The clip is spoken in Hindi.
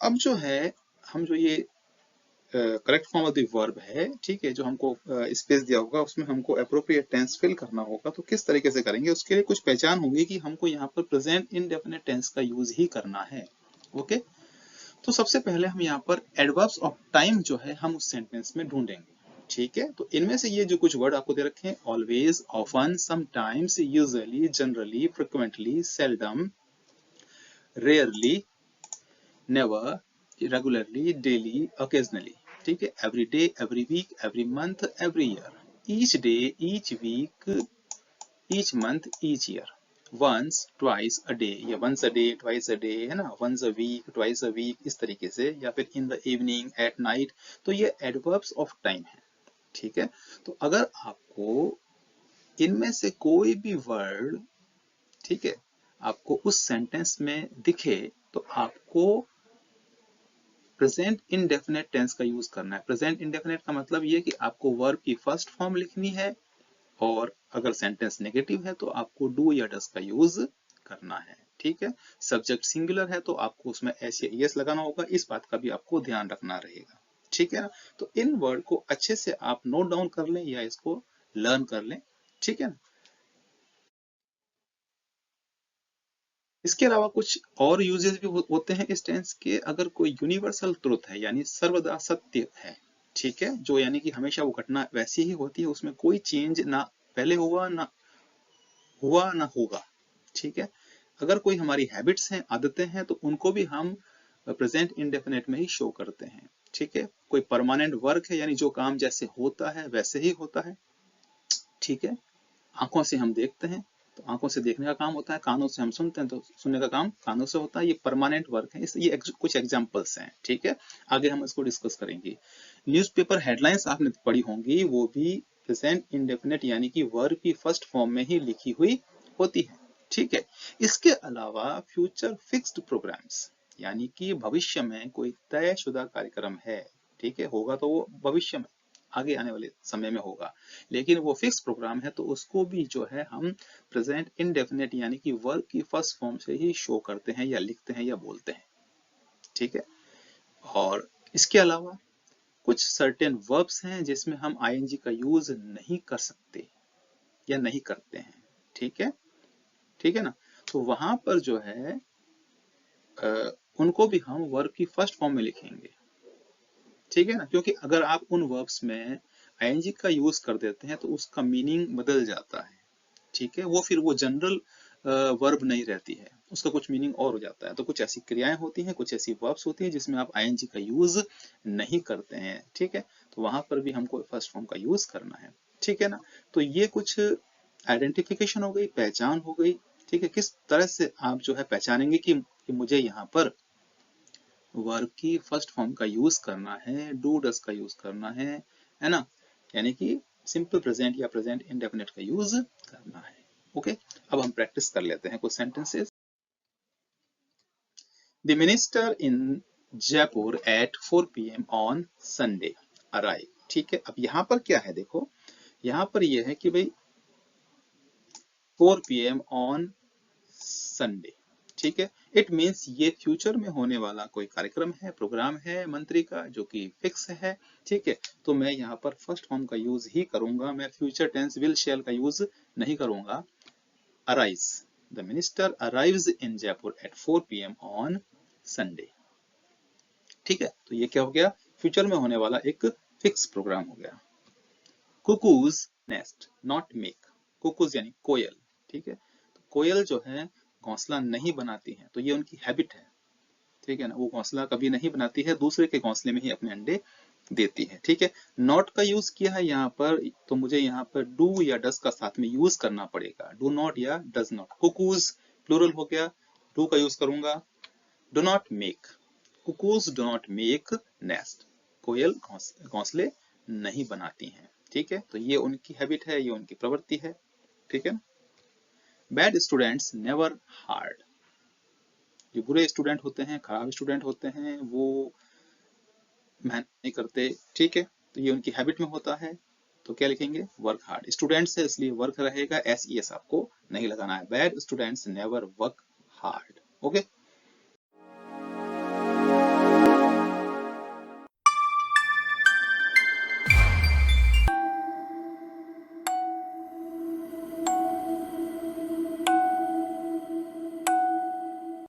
अब जो है हम जो ये correct form of the verb है, ठीक है, जो हमको स्पेस दिया होगा उसमें हमको अप्रोप्रिएट टेंस फिल करना होगा। तो किस तरीके से करेंगे, उसके लिए कुछ पहचान होगी कि हमको यहाँ पर प्रेजेंट इंडेफिनिट टेंस का यूज ही करना है। ओके, तो सबसे पहले हम यहाँ पर एडवर्ब्स ऑफ टाइम जो है हम उस सेंटेंस में ढूंढेंगे। ठीक है, तो इनमें से ये जो कुछ वर्ड आपको दे रखे हैं, always, often, sometimes, usually, generally, frequently, seldom, rarely, never, regularly, daily, occasionally, ठीक है, every day, every week, every month, every year, each day, each week, each month, each year, once, twice a day, या once a day, twice a day, है ना, once a week, twice a week, इस तरीके से, या फिर in the evening, at night. तो ये एडवर्ब्स ऑफ टाइम है। ठीक है, तो अगर आपको इनमें से कोई भी वर्ड, ठीक है, आपको उस सेंटेंस में दिखे तो आपको प्रेजेंट इंडेफिनेट टेंस का यूज करना है। प्रेजेंट इंडेफिनेट का मतलब ये कि आपको वर्ब की फर्स्ट फॉर्म लिखनी है, और अगर सेंटेंस नेगेटिव है तो आपको डू या डस का यूज करना है। ठीक है, सब्जेक्ट सिंगुलर है तो आपको उसमें एस या एस लगाना होगा, इस बात का भी आपको ध्यान रखना रहेगा। ठीक है ना, तो इन वर्ड को अच्छे से आप नोट डाउन कर लें या इसको लर्न कर लें। ठीक है ना, इसके अलावा कुछ और यूजेस भी होते हैं इस टेंस के। अगर कोई यूनिवर्सल ट्रुथ है, यानी सर्वदा सत्य है, ठीक है, जो यानी कि हमेशा वो घटना वैसी ही होती है, उसमें कोई चेंज ना पहले हुआ ना होगा। ठीक है, अगर कोई हमारी हैबिट्स हैं, आदतें हैं, तो उनको भी हम प्रेजेंट इंडेफिनेट में ही शो करते हैं। ठीक है, कोई परमानेंट वर्क है, यानी जो काम जैसे होता है वैसे ही होता है। ठीक है, आंखों से हम देखते हैं तो आंखों से देखने का काम होता है, कानों से हम सुनते हैं तो सुनने का काम कानों से होता है। ये परमानेंट वर्क है, ये कुछ एग्जांपल्स हैं। ठीक है, आगे हम इसको डिस्कस करेंगे। न्यूज़पेपर हेडलाइंस आपने पढ़ी होंगी, वो भी प्रेजेंट इंडेफिनिट यानी कि वर्ब की फर्स्ट फॉर्म में ही लिखी हुई होती है। ठीक है, इसके अलावा फ्यूचर फिक्स्ड प्रोग्राम्स, यानी कि भविष्य में कोई तयशुदा कार्यक्रम है, ठीक है, होगा तो वो भविष्य में आगे आने वाले समय में होगा, लेकिन वो फिक्स प्रोग्राम है तो उसको भी जो है हम प्रेजेंट इंडेफिनिट यानी कि वर्ब की फर्स्ट फॉर्म से ही शो करते हैं या लिखते हैं या बोलते हैं। ठीक है, और इसके अलावा कुछ सर्टेन वर्ब्स हैं जिसमें हम आईएनजी का यूज नहीं कर सकते या नहीं करते हैं। ठीक है, ठीक है ना, तो वहां पर जो है उनको भी हम वर्ब की फर्स्ट फॉर्म में लिखेंगे। ठीक है ना, क्योंकि अगर आप उन वर्ब्स में आईएनजी का यूज कर देते हैं तो उसका मीनिंग बदल जाता है। ठीक है, वो फिर वो जनरल वर्ब नहीं रहती है, उसका कुछ मीनिंग और हो जाता है। तो कुछ ऐसी क्रियाएं होती हैं, कुछ ऐसी वर्ब्स होती हैं जिसमें आप आईएनजी का यूज नहीं करते हैं। ठीक है, तो वहां पर भी हमको फर्स्ट फॉर्म का यूज करना है। ठीक है ना, तो ये कुछ आइडेंटिफिकेशन हो गई, पहचान हो गई। ठीक है, किस तरह से आप जो है पहचानेंगे कि मुझे यहाँ पर वर्ब की फर्स्ट फॉर्म का यूज करना है, डू डस का यूज करना है ना, यानी कि सिंपल प्रेजेंट या प्रेजेंट इंडेफिनिट का यूज करना है। ओके, अब हम प्रैक्टिस कर लेते हैं कुछ sentences. The minister in Jaipur at 4 PM on Sunday arrive. ठीक है, अब यहाँ पर क्या है, देखो यहाँ पर यह है कि भाई 4 PM ऑन संडे। ठीक है, इट मीन्स ये फ्यूचर में होने वाला कोई कार्यक्रम है, प्रोग्राम है मंत्री का जो कि फिक्स है। ठीक है, तो मैं यहाँ पर फर्स्ट फॉर्म का यूज ही करूंगा, मैं फ्यूचर टेंस विल शैल का यूज नहीं करूंगा। Arrives, the minister arrives in Jaipur at 4 PM on Sunday. ठीक है, तो ये क्या हो गया, फ्यूचर में होने वाला एक फिक्स प्रोग्राम हो गया। Cuckoos nest not make, cuckoos यानी कोयल। ठीक है, तो कोयल जो है घोंसला नहीं बनाती है, तो ये उनकी हैबिट है। ठीक है ना, वो घोंसला कभी नहीं बनाती है, दूसरे के घोंसले में ही अपने अंडे देती है। ठीक है, नॉट का यूज किया है यहाँ पर, तो मुझे यहाँ पर डू या डस का साथ में यूज करना पड़ेगा, डू नॉट या डज नॉट। कुकूज प्लूरल हो गया, डू का यूज करूंगा। Do not make, cuckoos do not make nest, कोयल घोंसले नहीं बनाती हैं। ठीक है, तो ये उनकी हैबिट है, ये उनकी प्रवृत्ति है। ठीक है, बैड स्टूडेंट्स नेवर हार्ड, जो बुरे स्टूडेंट होते हैं, खराब स्टूडेंट होते हैं, वो मेहनत नहीं करते। ठीक है, तो ये उनकी हैबिट में होता है, तो क्या लिखेंगे, वर्क हार्ड। स्टूडेंट्स है इसलिए वर्क रहेगा, SES आपको नहीं लगाना है। Bad students never work hard. Okay,